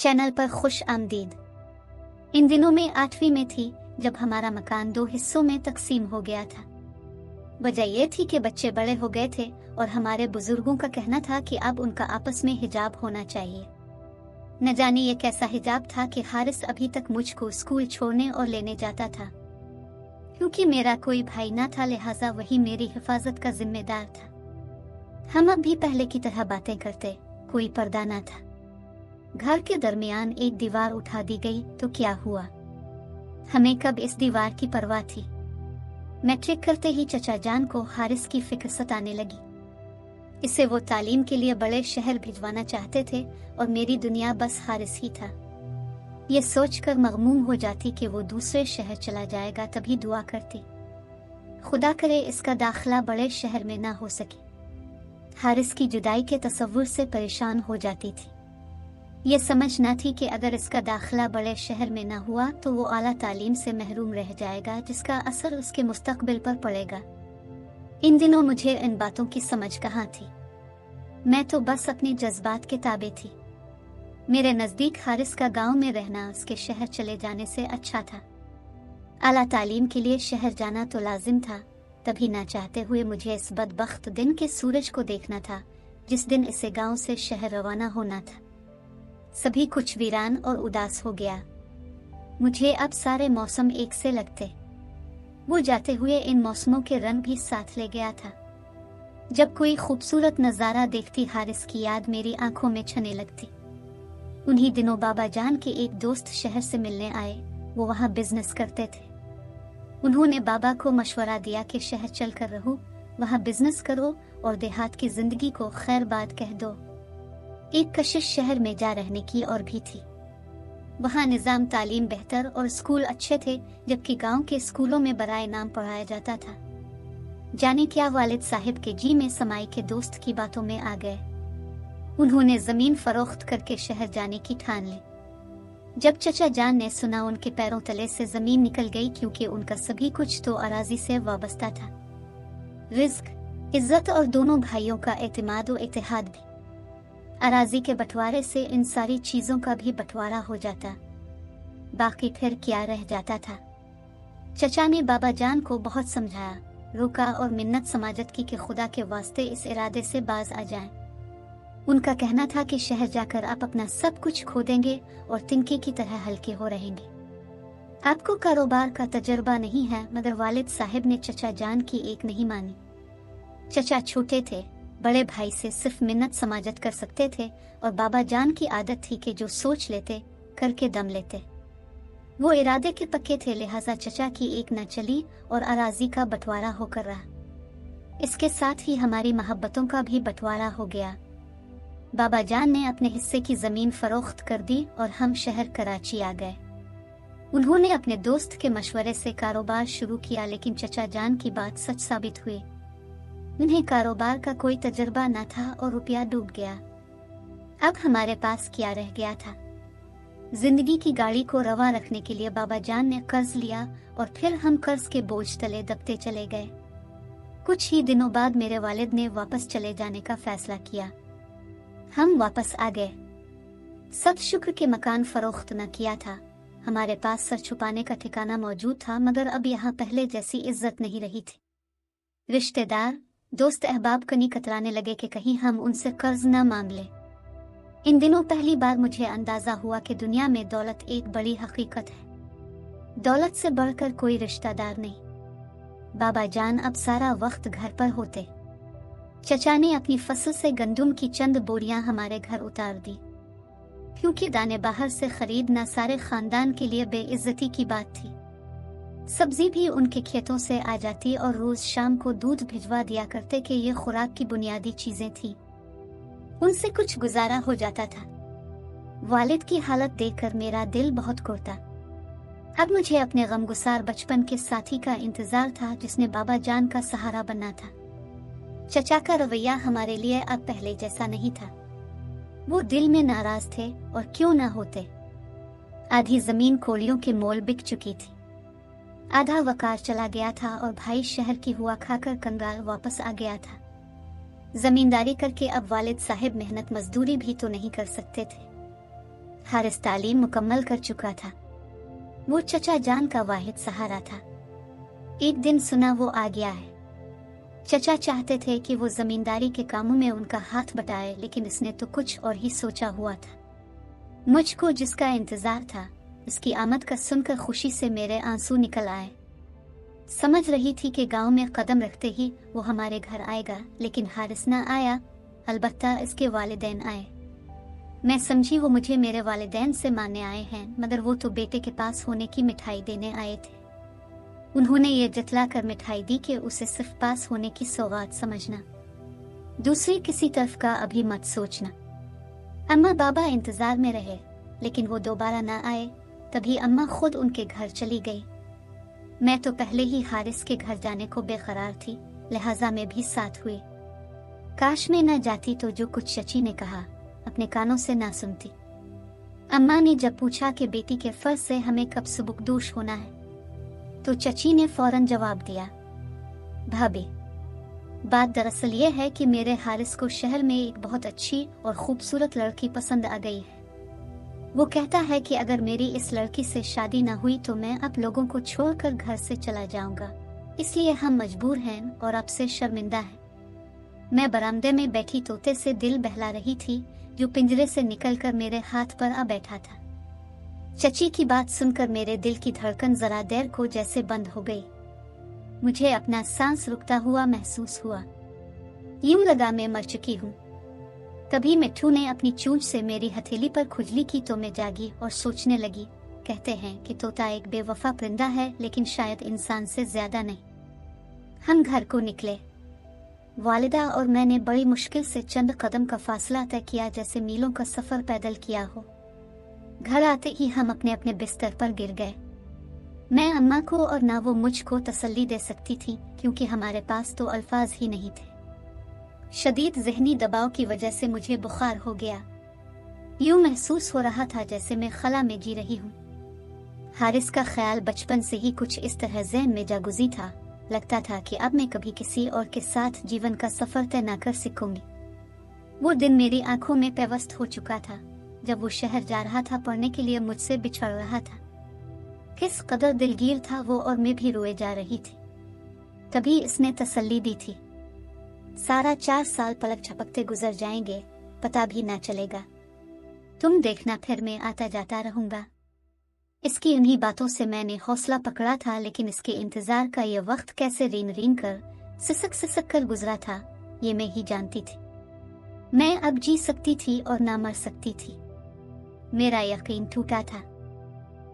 Channel पर खुश आमदीद। इन दिनों में 8वीं में थी जब हमारा मकान 2 हिस्सों में तकसीम हो गया था। वजह ये थी कि बच्चे बड़े हो गए थे और हमारे बुजुर्गों का कहना था कि अब उनका आपस में हिजाब होना चाहिए। न जाने ये कैसा हिजाब था कि हारिस अभी तक मुझको स्कूल छोड़ने और लेने जाता था। क्योंकि मेरा कोई भाई न था, लिहाजा वही मेरी हिफाजत का जिम्मेदार था। हम अब भी पहले की तरह बातें करते, कोई पर्दा न था। घर के दरमियान एक दीवार उठा दी गई तो क्या हुआ, हमें कब इस दीवार की परवाह थी। मैट्रिक करते ही चचा जान को हारिस की फिक्र सताने लगी। इसे वो तालीम के लिए बड़े शहर भिजवाना चाहते थे और मेरी दुनिया बस हारिस ही था। ये सोचकर मगमूम हो जाती कि वो दूसरे शहर चला जाएगा, तभी दुआ करती खुदा करे इसका दाखिला बड़े शहर में ना हो सके। हारिस की जुदाई के तसव्वुर से परेशान हो जाती थी। ये समझ न थी कि अगर इसका दाखिला बड़े शहर में न हुआ तो वो आला तालीम से महरूम रह जाएगा, जिसका असर उसके मुस्तकबिल पर पड़ेगा। इन दिनों मुझे इन बातों की समझ कहाँ थी। मैं तो बस अपने जज्बात के ताबे थी। मेरे नज़दीक हारिस का गांव में रहना उसके शहर चले जाने से अच्छा था। आला तालीम के लिए शहर जाना तो लाजिम था, तभी ना चाहते हुए मुझे इस बदबख्त दिन के सूरज को देखना था जिस दिन इसे गांव से शहर रवाना होना था। सभी कुछ वीरान और उदास हो गया। मुझे अब सारे मौसम एक से लगते। वो जाते हुए इन मौसमों के रंग भी साथ ले गया था। जब कोई खूबसूरत नज़ारा देखती, हारिस की याद मेरी आंखों में छने लगती। उन्हीं दिनों बाबा जान के एक दोस्त शहर से मिलने आए। वो वहाँ बिजनेस करते थे। उन्होंने बाबा को मशवरा दिया कि शहर चल कर रहो, वहाँ बिजनेस करो और देहात की जिंदगी को खैर बात कह दो। एक कशिश शहर में जा रहने की और भी थी। वहाँ निज़ाम तालीम बेहतर और स्कूल अच्छे थे, जबकि गांव के स्कूलों में बराए नाम पढ़ाया जाता था। जाने क्या वालिद साहिब के जी में समाई के दोस्त की बातों में आ गए। उन्होंने जमीन फरोख्त करके शहर जाने की ठान ली। जब चचा जान ने सुना, उनके पैरों तले से जमीन निकल गई, क्योंकि उनका सभी कुछ तो अराजी से वाबस्ता था। रिज्क, इज्जत और दोनों भाइयों का एतमाद और इत्तेहाद भी। अराजी के बंटवारे से इन सारी चीजों का भी बंटवारा हो जाता, बाकी फिर क्या रह जाता था। चचा ने बाबा जान को बहुत समझाया, रोका और मिन्नत समाजत की कि खुदा के वास्ते इस इरादे से बाज आ जाएं। उनका कहना था कि शहर जाकर आप अपना सब कुछ खो देंगे और तिनके की तरह हल्के हो रहेंगे। आपको कारोबार का तजर्बा नहीं है, मगर वालिद साहिब ने चचा जान की एक नहीं मानी। चचा छोटे थे, बड़े भाई से सिर्फ मिन्नत समाजत कर सकते थे और बाबा जान की आदत थी कि जो सोच लेते करके दम लेते। वो इरादे के पक्के थे, लिहाजा चचा की एक न चली और अराजी का बंटवारा होकर रहा। इसके साथ ही हमारी मोहब्बतों का भी बंटवारा हो गया। बाबा जान ने अपने हिस्से की जमीन फरोख्त कर दी और हम शहर कराची आ गए। उन्होंने अपने दोस्त के मशवरे से कारोबार शुरू किया, लेकिन चचा जान की बात सच साबित हुई। उन्हें कारोबार का कोई तजर्बा न था और रुपया डूब गया। अब हमारे पास क्या रह गया था। जिंदगी की गाड़ी को रवा रखने के लिए बाबा जान ने कर्ज लिया और फिर हम कर्ज के बोझ तले दबते चले गए। कुछ ही दिनों बाद मेरे वालिद ने वापस चले जाने का फैसला किया। हम वापस आ गए। सब शुक्र के मकान फरोख्त न किया था। हमारे पास सर छुपाने का ठिकाना मौजूद था, मगर अब यहाँ पहले जैसी इज्जत नहीं रही थी। रिश्तेदार, दोस्त अहबाब कनी कतराने लगे कि कहीं हम उनसे कर्ज न मांग ले। इन दिनों पहली बार मुझे अंदाजा हुआ कि दुनिया में दौलत एक बड़ी हकीकत है। दौलत से बढ़कर कोई रिश्तेदार नहीं। बाबा जान अब सारा वक्त घर पर होते। चचा ने अपनी फसल से गंदुम की चंद बोरियां हमारे घर उतार दी, क्योंकि दाने बाहर से खरीदना सारे खानदान के लिए बेइज्जती की बात थी। सब्जी भी उनके खेतों से आ जाती और रोज शाम को दूध भिजवा दिया करते कि ये खुराक की बुनियादी चीजें थी। उनसे कुछ गुजारा हो जाता था। वालिद की हालत देखकर मेरा दिल बहुत कुरता। अब मुझे अपने गमगुसार बचपन के साथी का इंतजार था, जिसने बाबा जान का सहारा बनना था। चचा का रवैया हमारे लिए अब पहले जैसा नहीं था। वो दिल में नाराज थे, और क्यों ना होते। आधी जमीन कोलियों के मोल बिक चुकी थी, आधा वकार चला गया था और भाई शहर की हुआ खाकर कंगाल वापस आ गया था। जमींदारी करके अब वालिद साहिब मेहनत मजदूरी भी तो नहीं कर सकते थे। हारिस तालीम मुकम्मल कर चुका था। वो चचा जान का वाहिद सहारा था। एक दिन सुना वो आ गया है। चचा चाहते थे कि वो जमींदारी के कामों में उनका हाथ बटाए, लेकिन इसने तो कुछ और ही सोचा हुआ था। मुझको जिसका इंतजार था, उसकी आमद का सुनकर खुशी से मेरे आंसू निकल आए। समझ रही थी कि गांव में कदम रखते ही वो हमारे घर आएगा, लेकिन हारिस न आया। अलबत्ता इसके वालिदैन आए। मैं समझी वो मुझे मेरे वालिदैन से मानने आए हैं, मगर वो तो बेटे के पास होने की मिठाई देने आए थे। उन्होंने ये जतला कर मिठाई दी कि उसे सिर्फ पास होने की सौगात समझना, दूसरी किसी तरफ का अभी मत सोचना। अम्मा बाबा इंतजार में रहे, लेकिन वो दोबारा ना आए। तभी अम्मा खुद उनके घर चली गई। मैं तो पहले ही हारिस के घर जाने को बेकरार थी, लिहाजा मैं भी साथ हुई। काश मैं न जाती तो जो कुछ चची ने कहा अपने कानों से ना सुनती। अम्मा ने जब पूछा कि बेटी के फर्ज से हमें कब सुबुकदोश होना है, तो चची ने फौरन जवाब दिया, भाभी, बात दरअसल ये है कि मेरे हारिस को शहर में एक बहुत अच्छी और खूबसूरत लड़की पसंद आ गई है। वो कहता है कि अगर मेरी इस लड़की से शादी ना हुई तो मैं अब लोगों को छोड़कर घर से चला जाऊंगा, इसलिए हम मजबूर हैं और अब से शर्मिंदा हैं। मैं बरामदे में बैठी तोते से दिल बहला रही थी, जो पिंजरे से निकलकर मेरे हाथ पर आ बैठा था। चची की बात सुनकर मेरे दिल की धड़कन जरा देर को जैसे बंद हो गई। मुझे अपना सांस रुकता हुआ महसूस हुआ। यूं लगा मैं मर चुकी हूँ। तभी मिट्ठू ने अपनी चोंच से मेरी हथेली पर खुजली की तो मैं जागी और सोचने लगी। कहते हैं कि तोता एक बेवफा परिंदा है, लेकिन शायद इंसान से ज्यादा नहीं। हम घर को निकले। वालिदा और मैंने बड़ी मुश्किल से चंद कदम का फासला तय किया, जैसे मीलों का सफर पैदल किया हो। घर आते ही हम अपने अपने बिस्तर पर गिर गए। मैं अम्मा को और ना वो मुझको तसल्ली दे सकती थी, क्योंकि हमारे पास तो अल्फाज ही नहीं थे। शदीद ज़हनी दबाव की वजह से मुझे बुखार हो गया। यूं महसूस हो रहा था जैसे मैं खला में जी रही हूँ। हारिस का ख्याल बचपन से ही कुछ इस तरह ज़हन में जागुज़ी था। लगता था कि अब मैं कभी किसी और के साथ जीवन का सफर तय न कर सकूंगी। वो दिन मेरी आंखों में पेवस्त हो चुका था, जब वो शहर जा रहा था पढ़ने के लिए, मुझसे बिछड़ रहा था। किस कदर दिलगीर था वो, और मैं भी रोए जा रही थी। तभी इसने तसल्ली दी थी, सारा 4 साल पलक झपकते गुजर जाएंगे, पता भी ना चलेगा। तुम देखना, फिर मैं आता जाता रहूंगा। इसकी इन्हीं बातों से मैंने हौसला पकड़ा था, लेकिन इसके इंतजार का ये वक्त कैसे रीन रीन कर सिसक कर गुजरा था, ये मैं ही जानती थी। मैं अब जी सकती थी और ना मर सकती थी। मेरा यकीन टूटा था।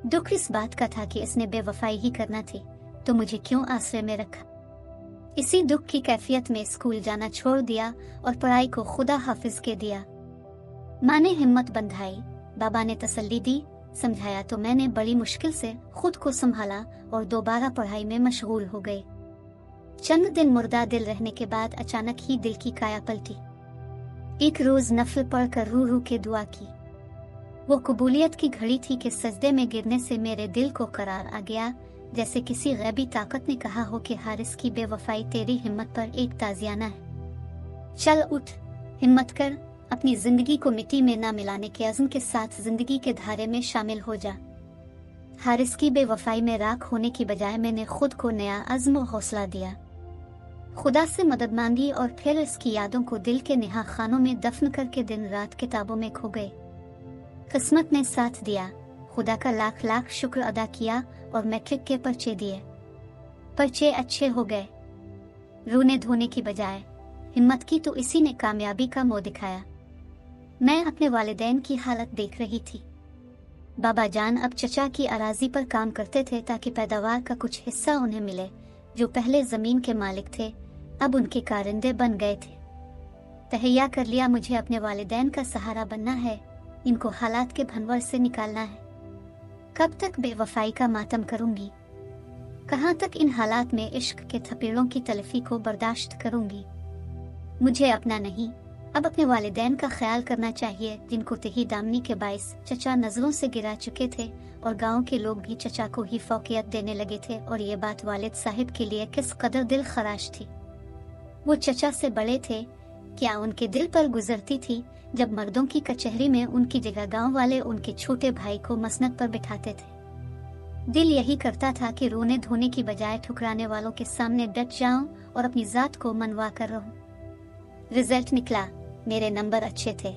दुख इस बात का था कि इसने बेवफाई ही करना थी, तो मुझे क्यों आश्रय में रखा। इसी दुख की कैफियत में स्कूल जाना छोड़ दिया और पढ़ाई को खुदा हाफिज के दिया। माँ ने हिम्मत बंधाई, बाबा ने तसल्ली दी, समझाया, तो मैंने बड़ी मुश्किल से खुद को संभाला और दोबारा पढ़ाई में मशगूल हो गई। चंद दिन मुर्दा दिल रहने के बाद अचानक ही दिल की काया पलटी। एक रोज नफल पढ़कर रू रू के दुआ की। वो कबूलियत की घड़ी थी कि सजदे में गिरने से मेरे दिल को करार आ गया, जैसे किसी गैबी ताकत ने कहा हो कि हारिस की बेवफाई तेरी हिम्मत पर एक ताजियाना है। चल उठ, हिम्मत कर, अपनी जिंदगी को मिट्टी में ना मिलाने के अज़्म के साथ जिंदगी के धारे में शामिल हो जा। हारिस की बेवफाई में राख होने की बजाय मैंने खुद को नया अज़्म और हौसला दिया। खुदा से मदद मांगी और फिर इसकी यादों को दिल के नेहा खानों में दफन करके दिन रात किताबों में खो गए। किस्मत ने साथ दिया, खुदा का लाख लाख शुक्र अदा किया और मैट्रिक के पर्चे दिए। पर्चे अच्छे हो गए। रोने धोने की बजाय हिम्मत की तो इसी ने कामयाबी का मुंह दिखाया। मैं अपने वालिदैन की हालत देख रही थी। बाबा जान अब चचा की अराजी पर काम करते थे ताकि पैदावार का कुछ हिस्सा उन्हें मिले। जो पहले जमीन के मालिक थे, अब उनके कारिंदे बन गए थे। तहैया कर लिया मुझे अपने वालिदैन का सहारा बनना है, इनको हालात के भंवर से निकालना है। कब तक बेवफाई का मातम करूंगी? कहाँ तक इन हालात में इश्क के थपेड़ों की तलफी को बर्दाश्त करूंगी? मुझे अपना नहीं, अब अपने वालिदैन का ख्याल करना चाहिए, जिनको तही दामनी के बाइस चचा नजरों से गिरा चुके थे और गांव के लोग भी चचा को ही फौकियत देने लगे थे। और ये बात वालिद साहिब के लिए किस कदर दिल खराश थी। वो चचा से बड़े थे, क्या उनके दिल पर गुजरती थी जब मर्दों की कचहरी में उनकी जगह गांव वाले उनके छोटे भाई को मसनद पर बिठाते थे। दिल यही करता था कि रोने धोने की बजाय ठुकराने वालों के सामने डट जाऊं और अपनी जात को मनवा कर रहूं। रिजल्ट निकला, मेरे नंबर अच्छे थे।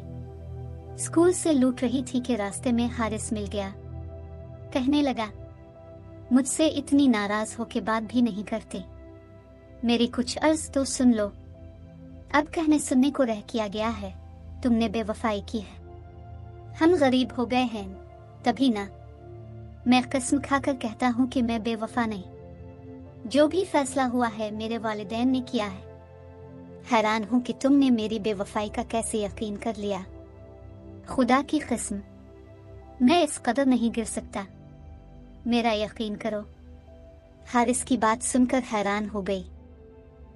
स्कूल से लौट रही थी कि रास्ते में हारिस मिल गया। कहने लगा, मुझसे इतनी नाराज हो के बात भी नहीं करते, मेरी कुछ अर्ज तो सुन लो। अब कहने सुनने को रह किया गया है, तुमने बेवफाई की है। हम गरीब हो गए हैं तभी ना। मैं कसम खाकर कहता हूँ कि मैं बेवफा नहीं। जो भी फैसला हुआ है मेरे वालिदैन ने किया है। हैरान हूँ कि तुमने मेरी बेवफाई का कैसे यकीन कर लिया। खुदा की कसम, मैं इस कदर नहीं गिर सकता, मेरा यकीन करो। हारिस की बात सुनकर हैरान हो गई।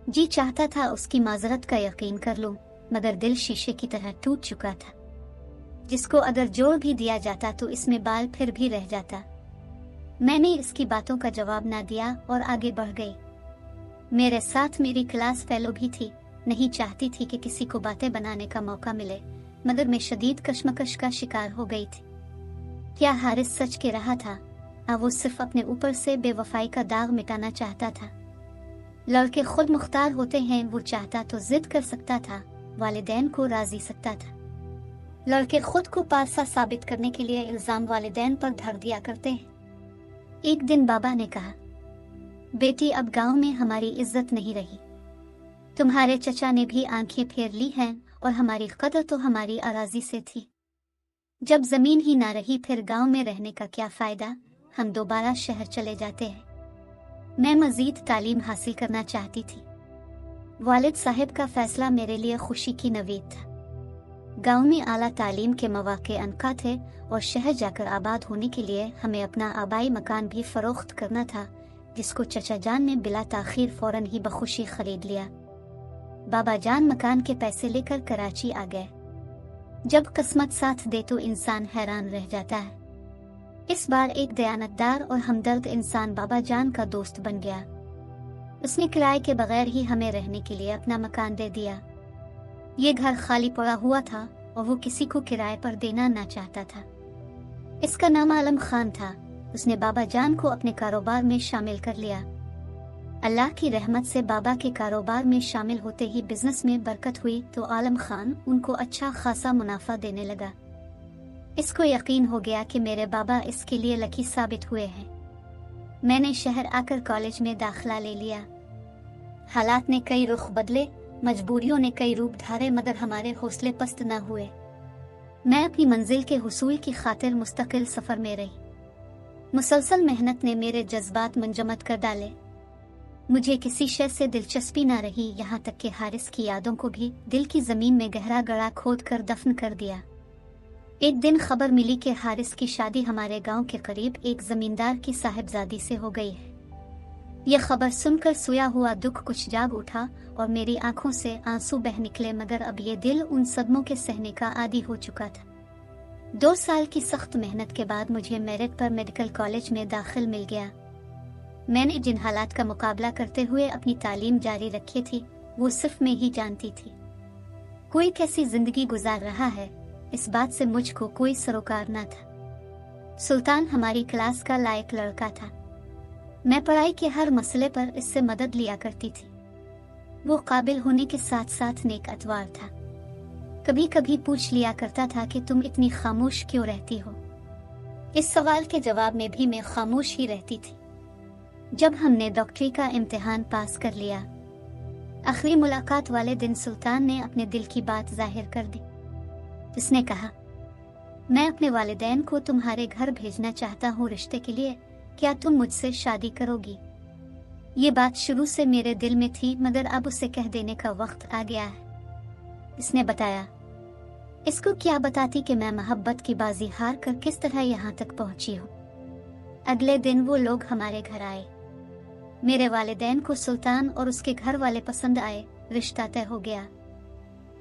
जी चाहता था उसकी माजरत का यकीन कर लूं, मगर दिल शीशे की तरह टूट चुका था, जिसको अगर जोड़ भी दिया जाता तो इसमें बाल फिर भी रह जाता। मैंने इसकी बातों का जवाब ना दिया और आगे बढ़ गई। मेरे साथ मेरी क्लास फेलो भी थी। नहीं चाहती थी कि किसी को बातें बनाने का मौका मिले, मगर मैं शदीद कश्मकश का शिकार हो गई थी। क्या हारिस सच कह रहा था? वो सिर्फ अपने ऊपर से बेवफाई का दाग मिटाना चाहता था। लड़के खुद मुख्तार होते हैं, वो चाहता तो जिद कर सकता था, वालिदैन को राजी सकता था। लड़के खुद को पासा साबित करने के लिए इल्जाम वालिदैन पर धर दिया करते हैं। एक दिन बाबा ने कहा, बेटी अब गांव में हमारी इज्जत नहीं रही। तुम्हारे चचा ने भी आंखें फेर ली हैं और हमारी कदर तो हमारी अराजी से थी। जब जमीन ही ना रही फिर गांव में रहने का क्या फायदा? हम दोबारा शहर चले जाते हैं। मैं मजीद तालीम हासिल करना चाहती थी। वालिद साहब का फैसला मेरे लिए खुशी की नवीद था। गांव में आला तालीम के मौके अनका थे और शहर जाकर आबाद होने के लिए हमें अपना आबाई मकान भी फरोख्त करना था, जिसको चचा जान ने बिला ताखीर फौरन ही बखुशी खरीद लिया। बाबा जान मकान के पैसे लेकर कराची आ गए। जब किस्मत साथ दे तो इंसान हैरान रह जाता है। इस बार एक दयानतदार और हमदर्द इंसान बाबा जान का दोस्त बन गया। उसने किराए के बगैर ही हमें रहने के लिए अपना मकान दे दिया। ये घर खाली पड़ा हुआ था और वो किसी को किराए पर देना ना चाहता था। इसका नाम आलम खान था। उसने बाबा जान को अपने कारोबार में शामिल कर लिया। अल्लाह की रहमत से बाबा के कारोबार में शामिल होते ही बिजनेस में बरकत हुई तो आलम खान उनको अच्छा खासा मुनाफा देने लगा। इसको यकीन हो गया कि मेरे बाबा इसके लिए लकी साबित हुए हैं। मैंने शहर आकर कॉलेज में दाखिला ले लिया। हालात ने कई रुख बदले, मजबूरियों ने कई रूप धारे, मगर हमारे हौसले पस्त न हुए। मैं अपनी मंजिल के हुसूल की खातिर मुस्तकिल सफर में रही। मुसलसल मेहनत ने मेरे जज्बात मुंजमद कर डाले। मुझे किसी शय से दिलचस्पी न रही, यहाँ तक कि हारिस की यादों को भी दिल की जमीन में गहरा गड़ा खोद कर दफन कर दिया। एक दिन खबर मिली कि हारिस की शादी हमारे गांव के करीब एक जमींदार की साहिबजादी से हो गई है। यह खबर सुनकर सोया हुआ दुख कुछ जाग उठा और मेरी आंखों से आंसू बह निकले, मगर अब ये दिल उन सदमों के सहने का आदी हो चुका था। 2 साल की सख्त मेहनत के बाद मुझे मेरिट पर मेडिकल कॉलेज में दाखिल मिल गया। मैंने जिन हालात का मुकाबला करते हुए अपनी तालीम जारी रखी थी, वो सिर्फ मैं ही जानती थी। कोई कैसी जिंदगी गुजार रहा है, इस बात से मुझको कोई सरोकार न था। सुल्तान हमारी क्लास का लायक लड़का था। मैं पढ़ाई के हर मसले पर इससे मदद लिया करती थी। वो काबिल होने के साथ साथ नेक अतवार था। कभी कभी पूछ लिया करता था कि तुम इतनी खामोश क्यों रहती हो। इस सवाल के जवाब में भी मैं खामोश ही रहती थी। जब हमने डॉक्टरी का इम्तिहान पास कर लिया, आखिरी मुलाकात वाले दिन सुल्तान ने अपने दिल की बात जाहिर कर दी। उसने कहा, मैं अपने वालिदैन को तुम्हारे घर भेजना चाहता हूँ रिश्ते के लिए, क्या तुम मुझसे शादी करोगी? ये बात शुरू से मेरे दिल में थी, मगर अब उसे कह देने का वक्त आ गया है। इसने बताया, इसको क्या बताती कि मैं मोहब्बत की बाजी हार कर किस तरह यहाँ तक पहुंची हूँ। अगले दिन वो लोग हमारे घर आए। मेरे वालिदैन को सुल्तान और उसके घर वाले पसंद आए। रिश्ता तय हो गया।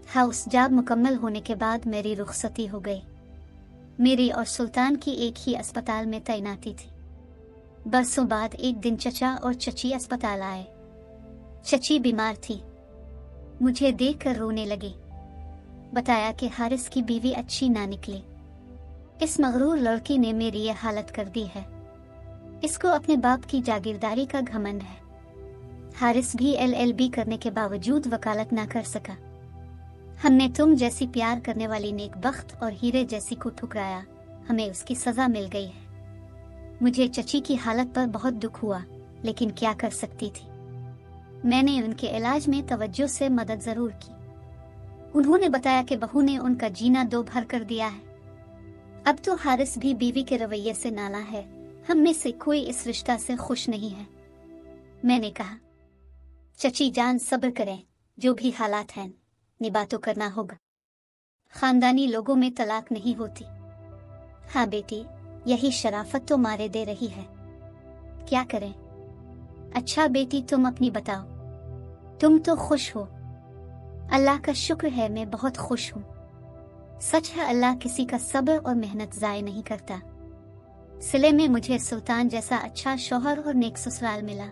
हाउस जॉब मुकम्मल होने के बाद मेरी रुखसती हो गई। मेरी और सुल्तान की एक ही अस्पताल में तैनाती थी। बरसों बाद एक दिन चचा और चची अस्पताल आए। चची बीमार थी। मुझे देखकर रोने लगे। बताया कि हारिस की बीवी अच्छी ना निकली। इस मगरूर लड़की ने मेरी ये हालत कर दी है। इसको अपने बाप की जागीरदारी का घमंड है। हारिस भी LLB करने के बावजूद वकालत ना कर सका। हमने तुम जैसी प्यार करने वाली नेकबख्त और हीरे जैसी को ठुकराया, हमें उसकी सजा मिल गई है। मुझे चची की हालत पर बहुत दुख हुआ, लेकिन क्या कर सकती थी। मैंने उनके इलाज में तवज्जो से मदद जरूर की। उन्होंने बताया कि बहू ने उनका जीना दो भर कर दिया है। अब तो हारिस भी बीवी के रवैये से नाला है। हम में से कोई इस रिश्ता से खुश नहीं है। मैंने कहा, चची जान सब्र करें, जो भी हालात हैं निभा तो करना होगा। खानदानी लोगों में तलाक नहीं होती। हाँ बेटी, यही शराफत तो मारे दे रही है। क्या करें। अच्छा बेटी, तुम अपनी बताओ। तुम तो खुश हो। अल्लाह का शुक्र है, मैं बहुत खुश हूँ। सच है, अल्लाह किसी का सब्र और मेहनत जाय नहीं करता। सिले में मुझे सुल्तान जैसा अच्छा शौहर और नेक ससुराल मिला।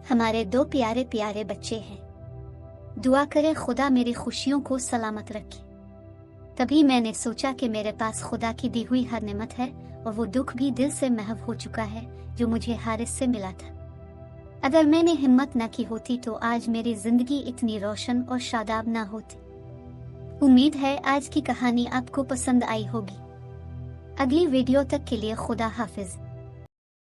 हमारे 2 प्यारे प्यारे बच्चे हैं। दुआ करे खुदा मेरी खुशियों को सलामत रखे। तभी मैंने सोचा कि मेरे पास खुदा की दी हुई हर नेमत है और वो दुख भी दिल से महव हो चुका है जो मुझे हारिस से मिला था। अगर मैंने हिम्मत न की होती तो आज मेरी जिंदगी इतनी रोशन और शादाब ना होती। उम्मीद है आज की कहानी आपको पसंद आई होगी। अगली वीडियो तक के लिए खुदा हाफिज।